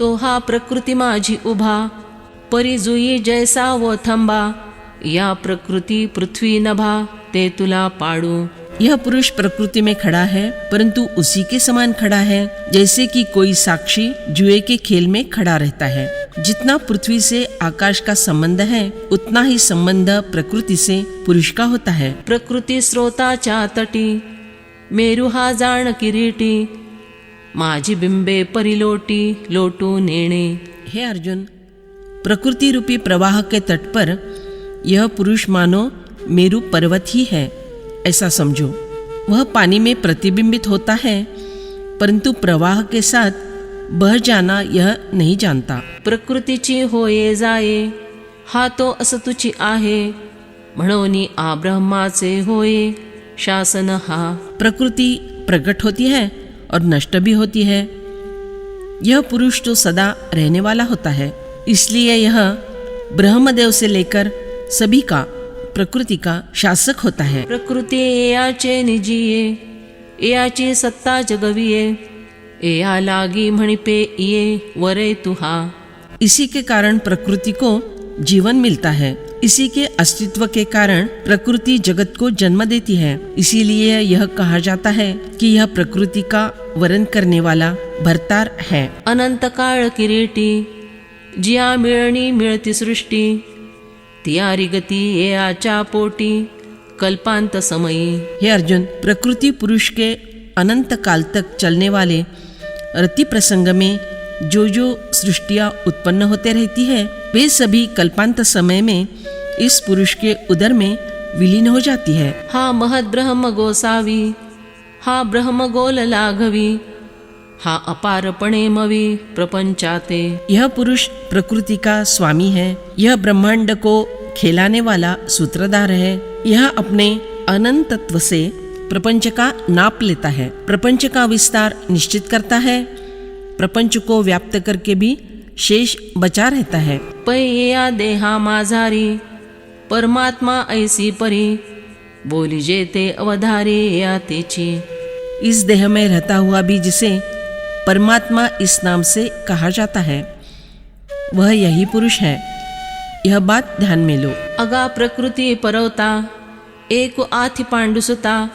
तो हा प्रकृती माझी उभा, परी जुई जैसा व थंबा, या प्रकृती पृथ्वी नभा, ते तुला पाडू। यह पुरुष प्रकृति में खड़ा है, परंतु उसी के समान खड़ा है जैसे कि कोई साक्षी जुए के खेल में खड़ा रहता है। जितना पृथ्वी से आकाश का संबंध है, उतना ही संबंध प्रकृति से पुरुष का होता है। प्रकृती स्रोताच्या तटी, मेरू हा जाण किरीटी, माझी बिंबे परिलोटी, लोटू नेणे। हे अर्जुन, प्रकृति रूपी प्रवाह के तट पर यह पुरुष मानो मेरू पर्वत ही है, ऐसा समझो। वह पानी में प्रतिबिंबित होता है, परंतु प्रवाह के साथ बह जाना यह नहीं जानता। प्रकृतीची होये जाये, हा तो असतुची आहे, म्हणोनी आ ब्रह्माचे होये शासन हा। प्रकृति प्रकट होती है और नष्ट भी होती है। यह पुरुष तो सदा रहने वाला होता है, इसलिए यह ब्रह्मदेव से लेकर सभी का, प्रकृति का शासक होता है। प्रकृती एयाचे निजिये, एयाची सत्ता जगविये, एया लागी म्हणिपे इये वरे तुहा। इसी के कारण प्रकृति को जीवन मिलता है, इसी के अस्तित्व के कारण प्रकृति जगत को जन्म देती है। इसीलिए यह कहा जाता है कि यह प्रकृति का वरण करने वाला भरतार है। अनंत काळ किरीटी, जिया मिळणी मिळती सृष्टी, तियारी गती एयाच्या पोटी, कल्पांत समयी। हे अर्जुन, प्रकृति पुरुष के अनंत काल तक चलने वाले रति प्रसंग में जो जो सृष्टियां उत्पन्न होते रहती है, वे सभी कल्पांत समय में इस पुरुष के उदर में विलीन हो जाती है। हा महद ब्रह्म गोसावी, हा ब्रह्म गोल लाघवी, हा अपारपणे मवी प्रपंचाते। यह पुरुष प्रकृति का स्वामी है, यह ब्रह्मांड को खेलाने वाला सूत्रधार है। यह अपने अनंतत्व से प्रपंच का नाप लेता है, प्रपंच का विस्तार निश्चित करता है, प्रपंच को व्याप्त करके भी शेष बचा रहता है। पै देहा माझारी, परमात्मा ऐसी परी, बोली जेते अवधारी या तेची। इस देह में रहता हुआ भी जिसे परमात्मा इस नाम से कहा जाता है, वह यही पुरुष है। यह बात ध्यान में लो। अगा प्रकृति परवता, एक आथि पांडुसुता,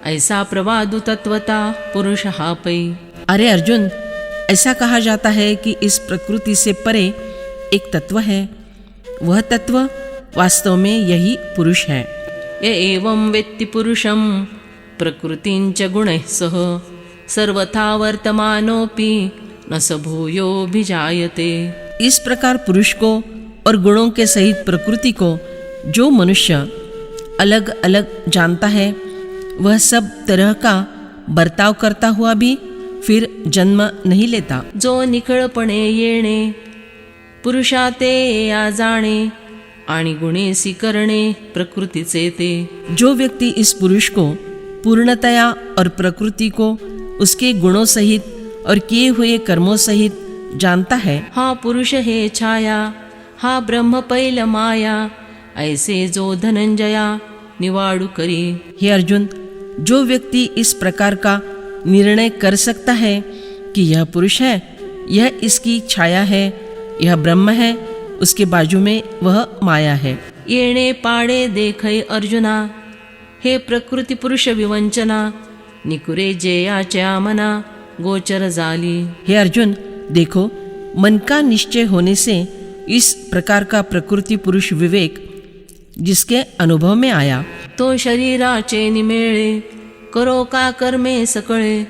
ऐसा प्रवादु तत्वता पुरुष हा पै। अरे अर्जुन, ऐसा कहा जाता है कि इस प्रकृति से परे एक तत्व है, वह तत्व वास्तव में यही पुरुष है। ये एवं वेत्ति पुरुषं प्रकृतिंच गुणैः सह, सर्वथा वर्तमानोपि न स भूयोऽभिजायते। इस प्रकार पुरुष को और गुणों के सहित प्रकृति को जो मनुष्य अलग अलग जानता है, वह सब तरह का बर्ताव करता हुआ भी फिर जन्म नहीं लेता। जो निखळपणे येणे, पुरुषाते या जाणे, आणि गुणेसी करणे प्रकृतीचे ते। जो व्यक्ति इस पुरुष को पूर्णतया और प्रकृति को उसके गुणों सहित और किए हुए कर्मों सहित जानता है, हा पुरुष हे छाया, हा ब्रह्म पैल माया, ऐसे जो धनंजया निवाडू करी। हे अर्जुन, जो व्यक्ति इस प्रकार का निर्णय कर सकता है कि यह पुरुष है, यह इसकी छाया है, यह ब्रह्म है, उसके बाजू में वह माया है। येणे पाडे देखै अर्जुना, हे प्रकृति पुरुष विवंचना, निकुरे जेयाच्या मना गोचर जाली। हे अर्जुन, देखो, मन का निश्चय होने से इस प्रकार का प्रकृति पुरुष विवेक जिसके अनुभव में आया, तो शरीराचे निमेळे, करो का कर्मे सकळे,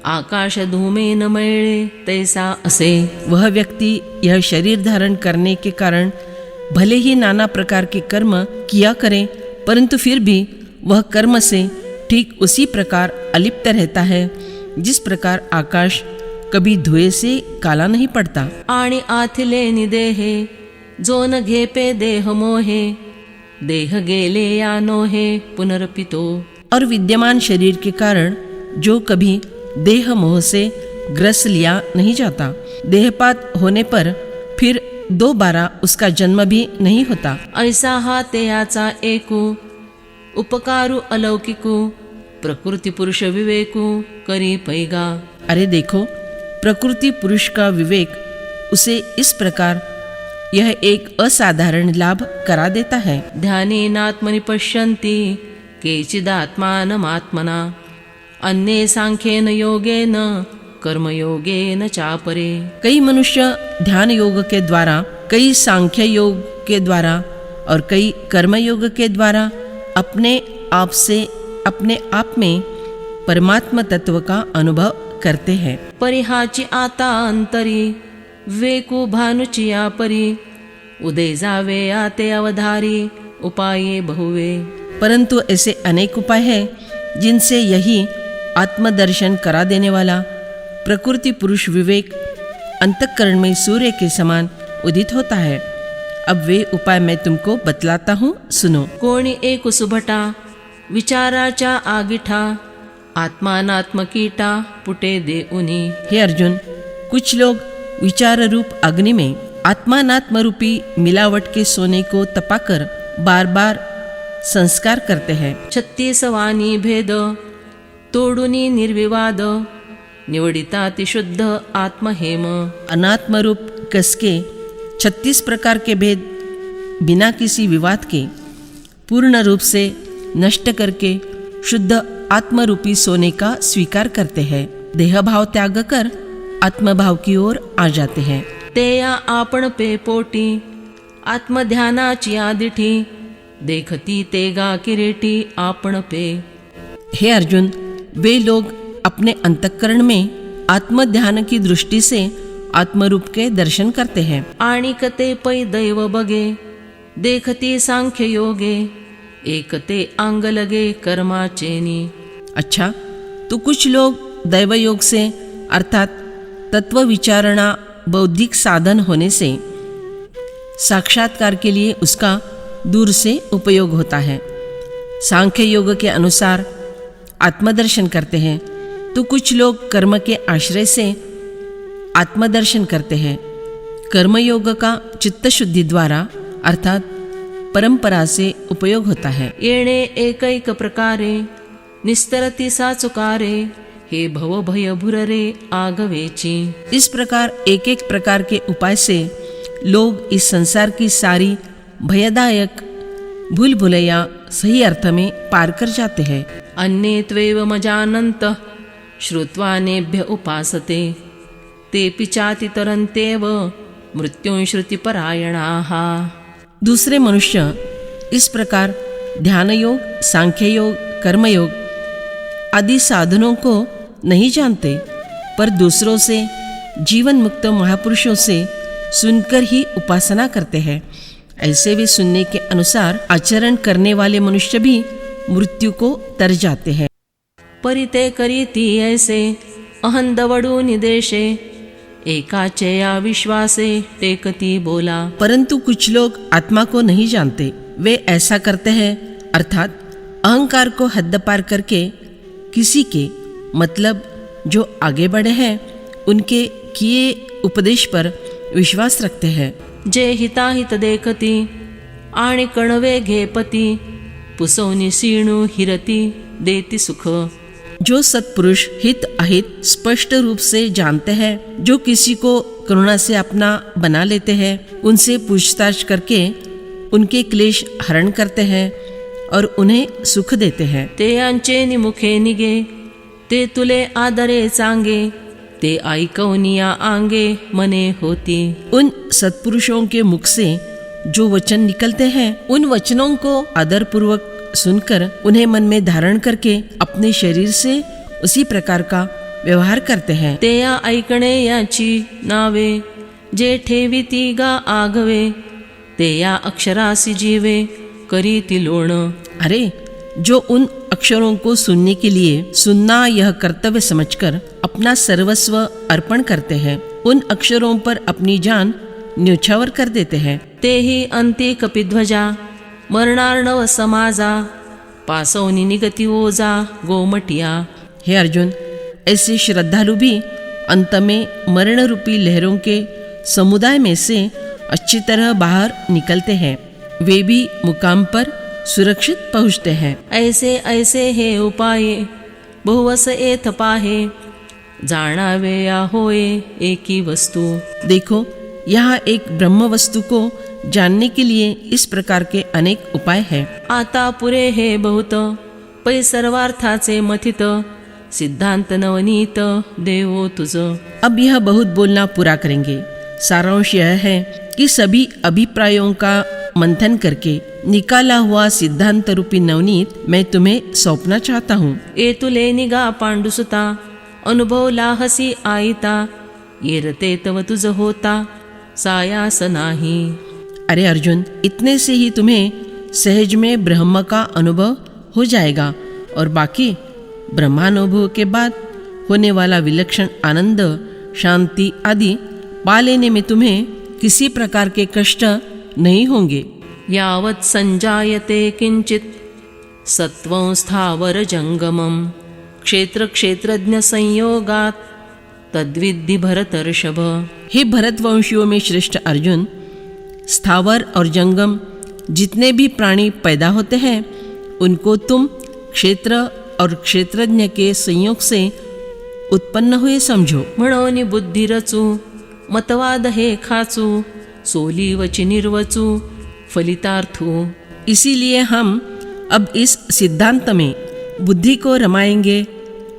आकाश धूमे न मैळे, तैसा असे। वह व्यक्ति यह शरीर धारण करने के कारण भले ही नाना प्रकार के कर्म किया करे, परंतु फिर भी वह कर्म से ठीक उसी प्रकार अलिप्त रहता है जिस प्रकार आकाश कभी धुएं से काला नहीं पड़ता। आणि आथिले निदेहे, जो न घेपे देह मोहे, देह गेले या नोहे पुनर्पितो। और विद्यमान शरीर के कारण जो कभी देह मोह से ग्रस लिया नहीं जाता, देहपात होने पर फिर दोबारा उसका जन्म भी नहीं होता। ऐसा हा तेयाचा एकू, उपकारू अलौकिकू, प्रकृति पुरुष विवेकू करी पैगा। अरे देखो, प्रकृति पुरुष का विवेक उसे इस प्रकार यह एक असाधारण लाभ करा देता है। ध्यानेनात्मनि पश्यन्ति केचिदात्मानमात्मना अन्ये सांख्येन योगेन कर्मयोगेन चापरे। कई मनुष्य ध्यान योग के द्वारा, कई सांख्य योग के द्वारा और कई कर्म योग के द्वारा अपने आप में परमात्मा तत्व का अनुभव करते हैं। परिहाची आता अंतरी वेकू भानुची या परी उदय जावे आते अवधारी उपाये बहुवे। परंतु ऐसे अनेक उपाय हैं जिनसे यही आत्मदर्शन करा देने वाला प्रकृति पुरुष विवेक अंतःकरण में सूर्य के समान उदित होता है। अब वे उपाय मैं तुमको बतलाता हूँ, सुनो। कोणी एक सुभटा विचाराच्या आगिठा आत्मानात्म कीटा पुटे दे उनी। हे अर्जुन, कुछ लोग विचार रूप अग्नि में आत्मानात्म रूपी मिलावट के सोने को तपाकर बार बार संस्कार करते हैं। 36 वाणी भेद तोडुनी निर्विवाद निवडिता शुद्ध आत्महेम। अनात्म रूप कसके 36 प्रकार के भेद बिना किसी विवाद के पूर्ण रूप से नष्ट करके शुद्ध आत्मरूपी सोने का स्वीकार करते हैं। देह भाव त्याग कर आत्मभाव की ओर आ जाते हैं। ते या आपण पे पोटी आत्मध्यानाची आदिठी देखती तेगा किरीटी आपण पे। हे अर्जुन, वे लोग अपने अंतःकरण में आत्मध्यान की दृष्टि से आत्मरूप के दर्शन करते हैं। आणिकते पै दैव बगे देखती सांख्य योगे एकते अंग लगे कर्माचेनी। अच्छा, तो कुछ लोग दैव योग से अर्थात तत्व विचारणा बौद्धिक साधन होने से साक्षात्कार के लिए उसका दूर से उपयोग होता है। सांख्य योग के अनुसार आत्मदर्शन करते हैं, तो कुछ लोग कर्म के आश्रय से आत्मदर्शन करते हैं। कर्मयोग का चित्त शुद्धि द्वारा अर्थात परंपरा से उपयोग होता है। येणे एकैक प्रकारे निस्तरती साचुकारे हे भव भय भुररे आगवेची। इस प्रकार एक एक प्रकार के उपाय से लोग इस संसार की सारी भयदायक भूल भुलैया सही अर्थ में पार कर जाते हैं। अन्ये त्वेव जानन्त श्रुत्वा नेभ्य उपासते तेपि चाति तरन्तेव मृत्युं श्रुतिपरायणाः। दूसरे मनुष्य इस प्रकार ध्यान योग, सांख्य योग, कर्मयोग आदि साधनों को नहीं जानते, पर दूसरों से, जीवन मुक्त महापुरुषों से सुनकर ही उपासना करते हैं। ऐसे वे सुनने के अनुसार आचरण करने वाले मनुष्य भी मृत्यु को तर जाते हैं। परिते करीती ऐसे अहंदवडूनि देशे एकाचया विश्वासे टेकती बोला। परंतु कुछ लोग आत्मा को नहीं जानते, वे ऐसा करते हैं अर्थात अहंकार को हद पार करके किसी के मतलब जो आगे बढ़े हैं उनके किए उपदेश पर विश्वास रखते हैं। जे हिताहित देखती आणि कणवे घेपती पुसवनी सीणू हिरती देती सुख। जो सत्पुरुष हित अहित स्पष्ट रूप से जानते हैं, जो किसी को करुणा से अपना बना लेते हैं, उनसे पूछताछ करके उनके क्लेश हरण करते हैं और उन्हें सुख देते हैं। ते यांचे निमुखे निगे ते तुले आदरे चांगे ते ऐकवनिया आंगे मने होती। उन सत्पुरुषों के मुख से जो वचन निकलते हैं, उन वचनों को आदरपूर्वक सुनकर उन्हें मन में धारण करके अपने शरीर से उसी प्रकार का व्यवहार करते हैं। ते या ऐकणे याची नावे जे ठेविती गा आगवे ते या अक्षरासी जीवे करीती लोण। अरे, जो उन अक्षरों को सुनने के लिए सुनना यह कर्तव्य समझकर अपना सर्वस्व अर्पण करते हैं, उन अक्षरों पर अपनी जान न्योछावर कर देते हैं। ते ही अंती कपिध्वजा मरणार्णव समाजा पासवनी निगती ओजा गोमटिया। हे अर्जुन, ऐसे श्रद्धालु भी अंत में मरण रूपी लहरों के समुदाय में से अच्छी तरह बाहर निकलते हैं। वे भी मुकाम पर सुरक्षित पहुँचते हैं। ऐसे ऐसे हे उपाये बहुवस एथ पाहे जाणावे या होए एकी वस्तु। देखो, यहाँ एक ब्रह्म वस्तु को जानने के लिए इस प्रकार के अनेक उपाय हैं। आता पुरे हे बहुत पै सर्वार्थाचे मथित सिद्धांत नवनीत देवो तुझ। अब यह बहुत बोलना पूरा करेंगे। सारांश यह है कि सभी अभिप्रायों का मंथन करके निकाला हुआ सिद्धांत रूपी नवनीत मैं तुम्हें सौंपना चाहता हूँ। ए तुले निगा पांडुसुता अनुभव लाहसी आईता येरते तव तुझ होता सायास नाही। अरे अर्जुन, इतने से ही तुम्हें सहज में ब्रह्म का अनुभव हो जाएगा और बाकी ब्रह्मानुभव के बाद होने वाला विलक्षण आनंद, शांति आदि पा लेने में तुम्हें किसी प्रकार के कष्ट नहीं होंगे। यावत् संजायते किंचित सत्वं स्थावर जंगमम क्षेत्र क्षेत्रज्ञ संयोगात तद्विद्धि भरतर्षभ। हे भरतवंशियों में श्रेष्ठ अर्जुन, स्थावर और जंगम जितने भी प्राणी पैदा होते हैं उनको तुम क्षेत्र और क्षेत्रज्ञ के संयोग से उत्पन्न हुए समझो। म्हणोनी बुद्धी रचू मतवाद हे खाचू सोली वची निर्वचू फलितार्थू। इसीलिए हम अब इस सिद्धांत में बुद्धि को रमाएंगे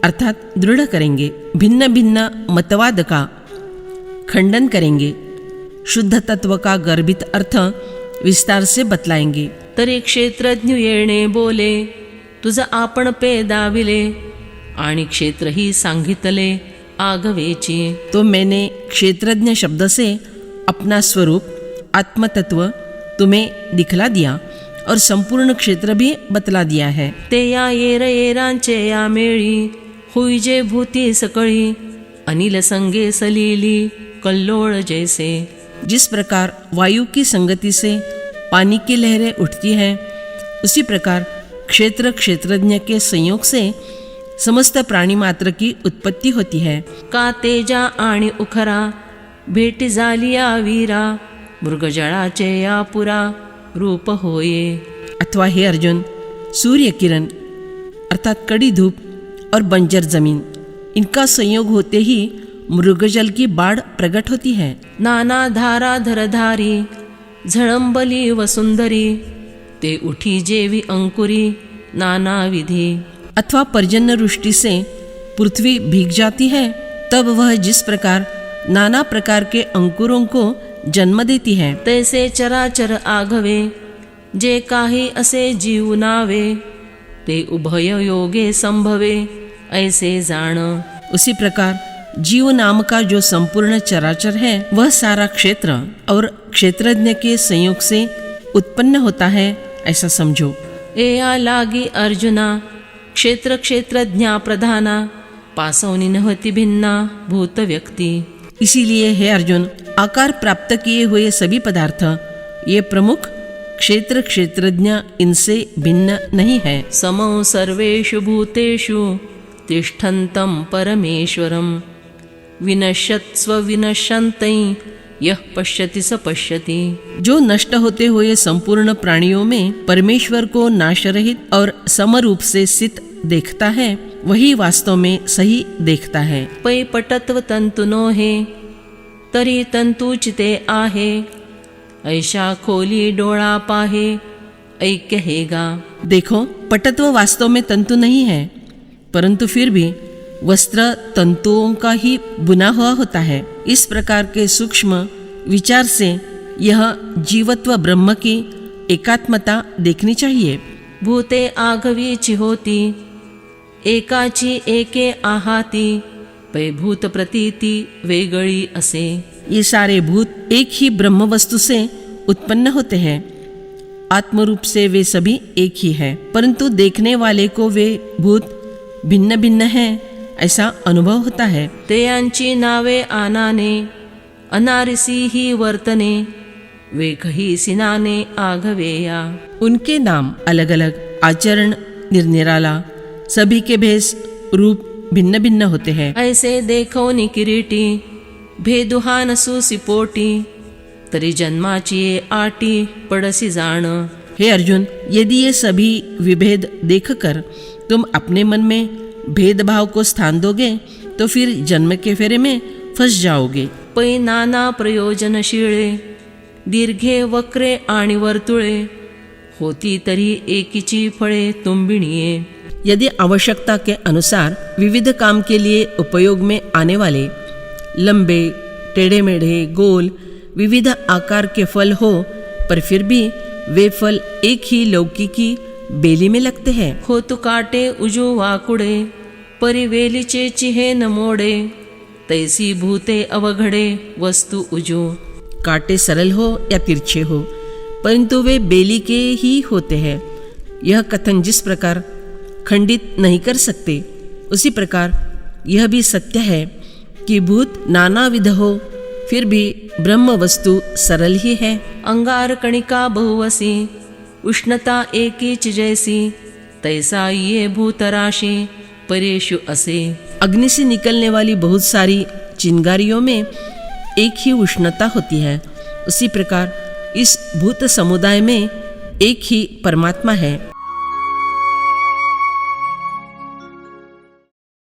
अर्थात दृढ़ करेंगे, भिन्न भिन्न मतवाद का खंडन करेंगे, शुद्ध तत्व का गर्भित अर्थ विस्तार से बतलाएंगे। तरी क्षेत्रज्ञ येणे बोले तुझ आपण पेदाविले आणि क्षेत्र ही सांगितले आगवेची। तो मैंने क्षेत्रज्ञ शब्द से अपना स्वरूप आत्मतत्व तुम्हें दिखला दिया और संपूर्ण क्षेत्र भी बतला दिया है। ते या येरांचे या मेळी हुईजे भूती सकळी अनिल संगे सलीली कल्लोळ जैसे। जिस प्रकार वायु की संगति से पानी की लहरें उठती हैं, उसी प्रकार क्षेत्र क्षेत्रज्ञ के संयोग से समस्त प्राणी मात्र की उत्पत्ति होती है। का तेजा आणि उखरा भेटी झालिया वीरा मृगजळाचे या पुरा रूप होये। अथवा हे अर्जुन, सूर्य किरण अर्थात कड़ी धूप और बंजर जमीन, इनका संयोग होते ही मृगजल की बाढ़ प्रकट होती है। नाना धारा धरधारी झळंबली वसुंधरी ते उठी जेवी अंकुरी नाना विधि। अथवा पर्जन्य वृष्टि से पृथ्वी भीग जाती है, तब वह जिस प्रकार नाना प्रकार के अंकुरों को जन्म देती है, तैसे चराचर आघवे जे काही असे जीव नावे ते उभय योगे संभवे ऐसे जाण। उसी प्रकार जीव नाम का जो संपूर्ण चराचर है वह सारा क्षेत्र और क्षेत्रज्ञ के संयोग से उत्पन्न होता है, ऐसा समझो। एया लागी अर्जुना क्षेत्र क्षेत्रज्ञा प्रधाना पासवनी नहती भिन्ना भूत व्यक्ति। इसीलिए हे अर्जुन, आकार प्राप्त किए हुए सभी पदार्थ ये प्रमुख क्षेत्र क्षेत्रज्ञ इनसे भिन्न नहीं है। समो सर्वेषु भूतेषु तिष्ठन्तं परमेश्वरं विनश्यत्स्व विनश्यन्तै यह पश्यति स पश्यति। जो नष्ट होते हुए संपूर्ण प्राणियों में परमेश्वर को नाशरहित और समरूप से स्थित देखता है, वही वास्तव में सही देखता है। पै पटत्व तंतु नो हे तरी तंतु चिते आहे ऐशा खोली डोळा पाहे ऐक्य हेगा। देखो, पटत्व वास्तव में तंतु नहीं है, परंतु फिर भी वस्त्र तंतुओं का ही बुना हुआ होता है। इस प्रकार के सूक्ष्म विचार से यह जीवत्व ब्रह्म की एकात्मता देखनी चाहिए। भूते आघवीची होती एकाची एके आहाती पै भूत प्रतीति वेगळी असे। ये सारे भूत एक ही ब्रह्म वस्तु से उत्पन्न होते हैं। आत्मरूप से वे सभी एक ही है, परंतु देखने वाले को वे भूत भिन्न भिन्न हैं ऐसा अनुभव होता है। ते यांची नावे आनाने अनारिसी ही वर्तने वेखही सिनाने आघवेया। उनके नाम अलग अलग, आचरण निरनिराला, सभी के भेष रूप भिन्न भिन्न होते हैं। ऐसे देखो नि किरीटी भेदुहान सुसिपोटी तरी जन्माची ये आटी पड़सी जाण। हे अर्जुन, यदि ये सभी विभेद देखकर तुम अपने मन में भेदभाव को स्थान दोगे तो फिर जन्म के फेरे में फंस जाओगे। पै नाना प्रयोजनशिळे दीर्घे वक्रे आणि वर्तुळे होती तरी एकीची फळे तुंबिणीये। यदि आवश्यकता के अनुसार विविध काम के लिए उपयोग में आने वाले लंबे, टेढ़े मेढ़े, गोल, विविध आकार के फल हो, पर फिर भी वे फल एक ही लौकिकी बेली में लगते हैं। होतु काटे उजू वाकुडे परिवेलीचे चिहे न मोडे तैसी भूते अवघडे वस्तु उजू। कांटे सरल हो या तिरछे हो, परंतु वे बेली के ही होते हैं। यह कथन जिस प्रकार खंडित नहीं कर सकते, उसी प्रकार यह भी सत्य है कि भूत नानाविध हो, फिर भी ब्रह्म वस्तु सरल ही है। अंगार कणिका बहुवसी उष्णता एकीच जैसी तैसा ये भूतराशि परेशु असे। अग्नि से निकलने वाली बहुत सारी चिंगारियों में एक ही उष्णता होती है, उसी प्रकार इस भूत समुदाय में एक ही परमात्मा है।